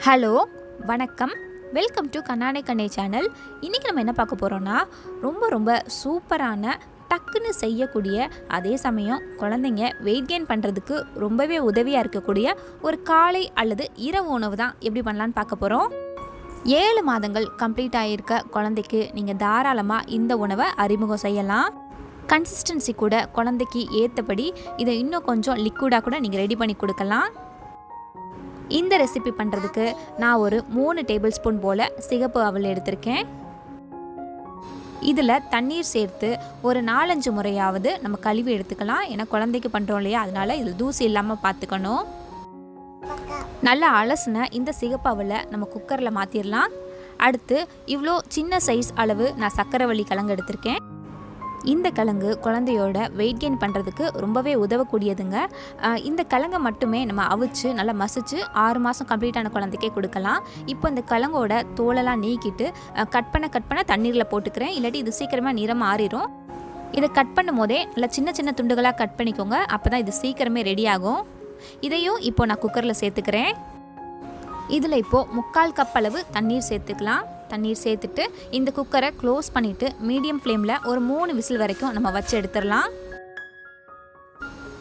Hello வணக்கம், welcome to கண்ணானை கண்ணே channel. இன்றைக்கி நம்ம என்ன பார்க்க போகிறோன்னா ரொம்ப சூப்பரான டக்குன்னு செய்யக்கூடிய, அதே சமயம் குழந்தைங்க வெயிட் கெயின் பண்ணுறதுக்கு ரொம்பவே உதவியாக இருக்கக்கூடிய ஒரு காலை அல்லது இரவு உணவு தான் எப்படி பண்ணலான்னு பார்க்க போகிறோம். 7 மாதங்கள் கம்ப்ளீட் ஆகியிருக்க குழந்தைக்கு நீங்கள் தாராளமாக இந்த உணவை அறிமுகம் செய்யலாம். கன்சிஸ்டன்சி கூட குழந்தைக்கு ஏற்றபடி இதை இன்னும் கொஞ்சம் லிக்விடாக கூட நீங்கள் ரெடி பண்ணி கொடுக்கலாம். இந்த ரெசிபி பண்ணுறதுக்கு நான் ஒரு 3 டேபிள் ஸ்பூன் போல் சிகப்பு அவல் எடுத்திருக்கேன். இதில் தண்ணீர் சேர்த்து ஒரு 4-5 முறையாவது நம்ம கழுவி எடுத்துக்கலாம். ஏன்னா குழந்தைக்கு பண்ணுறோம் இல்லையா, அதனால் இதில் தூசி இல்லாமல் பார்த்துக்கணும். நல்லா அலசின இந்த சிகப்பு அவலை நம்ம குக்கரில் மாற்றிடலாம். அடுத்து இவ்வளோ சின்ன சைஸ் அளவு நான் சக்கரவள்ளி கிழங்கு எடுத்திருக்கேன். இந்த கிழங்கு குழந்தையோட வெயிட் கெயின் பண்ணுறதுக்கு ரொம்பவே உதவக்கூடியதுங்க. இந்த கிழங்கை மட்டுமே நம்ம அவிச்சு நல்லா மசிச்சு 6 மாதம் கம்ப்ளீட்டான குழந்தைக்கே கொடுக்கலாம். இப்போ இந்த கிழங்கோட தோலெல்லாம் நீக்கிட்டு கட் பண்ண தண்ணீரில் போட்டுக்கிறேன். இல்லாட்டி இது சீக்கிரமாக நிறம் மாறிடும். இதை கட் பண்ணும் போதே நல்லா சின்ன துண்டுகளாக கட் பண்ணிக்கோங்க. அப்போ தான் இது சீக்கிரமே ரெடி ஆகும். இதையும் இப்போ நான் குக்கரில் சேர்த்துக்கிறேன். இதில் இப்போது 3/4 கப் அளவு தண்ணீர் சேர்த்துக்கலாம். தண்ணீர் சேர்த்துட்டு இந்த குக்கரை க்ளோஸ் பண்ணிவிட்டு மீடியம் ஃப்ளேமில் ஒரு 3 விசில் வரைக்கும் நம்ம வச்சு எடுத்துடலாம்.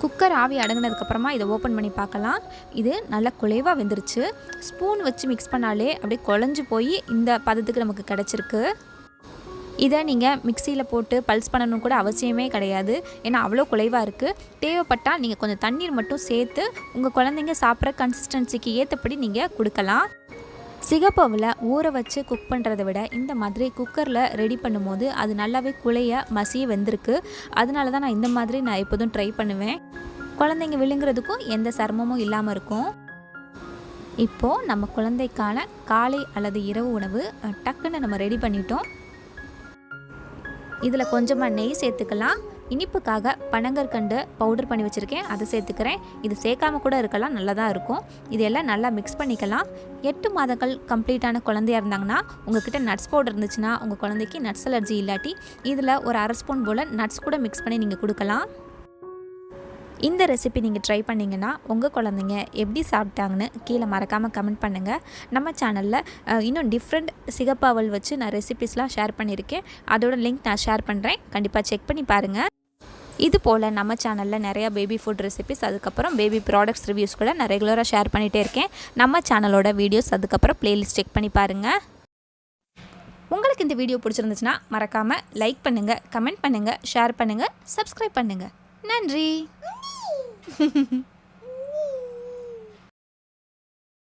குக்கர் ஆவி அடங்கினதுக்கப்புறமா இதை ஓப்பன் பண்ணி பார்க்கலாம். இது நல்லா குலைவாக வெந்துருச்சு. ஸ்பூன் வச்சு மிக்ஸ் பண்ணாலே அப்படியே குழஞ்சி போய் இந்த பதத்துக்கு நமக்கு கிடச்சிருக்கு. இதை நீங்கள் மிக்சியில் போட்டு பல்ஸ் பண்ணணும் கூட அவசியமே கிடையாது. ஏன்னா அவ்வளோ குலைவாக இருக்குது. தேவைப்பட்டால் நீங்கள் கொஞ்சம் தண்ணீர் மட்டும் சேர்த்து உங்கள் குழந்தைங்க சாப்பிட்ற கன்சிஸ்டன்சிக்கு ஏற்றபடி நீங்கள் கொடுக்கலாம். சிகப்பவில் ஊற வச்சு குக் பண்ணுறதை விட இந்த மாதிரி குக்கரில் ரெடி பண்ணும்போது அது நல்லாவே குழைய மசிய வெந்திருக்கு. அதனால தான் நான் இந்த மாதிரி எப்போதும் ட்ரை பண்ணுவேன். குழந்தைங்க விழுங்குறதுக்கும் எந்த சிரமமும் இல்லாமல் இருக்கும். இப்போது நம்ம குழந்தைக்கான காலை அல்லது இரவு உணவு டக்குன்னு நம்ம ரெடி பண்ணிட்டோம். இதில் கொஞ்சமாக நெய் சேர்த்துக்கலாம். இனிப்புக்காக பனங்கற்கண்டு பவுடர் பண்ணி வச்சுருக்கேன், அதை சேர்த்துக்கிறேன். இது சேர்க்காம கூட இருக்கலாம், நல்லா தான் இருக்கும். இதெல்லாம் நல்லா மிக்ஸ் பண்ணிக்கலாம். 8 மாதங்கள் கம்ப்ளீட்டான குழந்தையாக இருந்தாங்கன்னா உங்கள்கிட்ட நட்ஸ் பவுடர் இருந்துச்சுன்னா உங்கள் குழந்தைக்கு நட்ஸ் அலர்ஜி இல்லாட்டி இதில் ஒரு 1/2 ஸ்பூன் போல் நட்ஸ் கூட மிக்ஸ் பண்ணி நீங்கள் கொடுக்கலாம். இந்த ரெசிபி நீங்கள் ட்ரை பண்ணிங்கன்னா உங்கள் குழந்தைங்க எப்படி சாப்பிட்டாங்கன்னு கீழே மறக்காமல் கமெண்ட் பண்ணுங்கள். நம்ம சேனலில் இன்னும் டிஃப்ரெண்ட் சிகப்பு அவல் வச்சு நான் ரெசிபிஸ்லாம் ஷேர் பண்ணியிருக்கேன். அதோட லிங்க் நான் ஷேர் பண்ணுறேன், கண்டிப்பாக செக் பண்ணி பாருங்கள். இது போல் நம்ம சேனலில் நிறையா பேபி ஃபுட் ரெசிபிஸ், அதுக்கப்புறம் பேபி ப்ராடக்ட்ஸ் ரிவ்யூஸ் கூட நான் ரெகுலராக ஷேர் பண்ணிகிட்டே இருக்கேன். நம்ம சேனலோட வீடியோஸ் அதுக்கப்புறம் ப்ளேலிஸ்ட் செக் பண்ணி பாருங்கள். உங்களுக்கு இந்த வீடியோ பிடிச்சிருந்துச்சுன்னா மறக்காமல் லைக் பண்ணுங்கள், கமெண்ட் பண்ணுங்கள், ஷேர் பண்ணுங்கள், சப்ஸ்கிரைப் பண்ணுங்கள். நன்றி.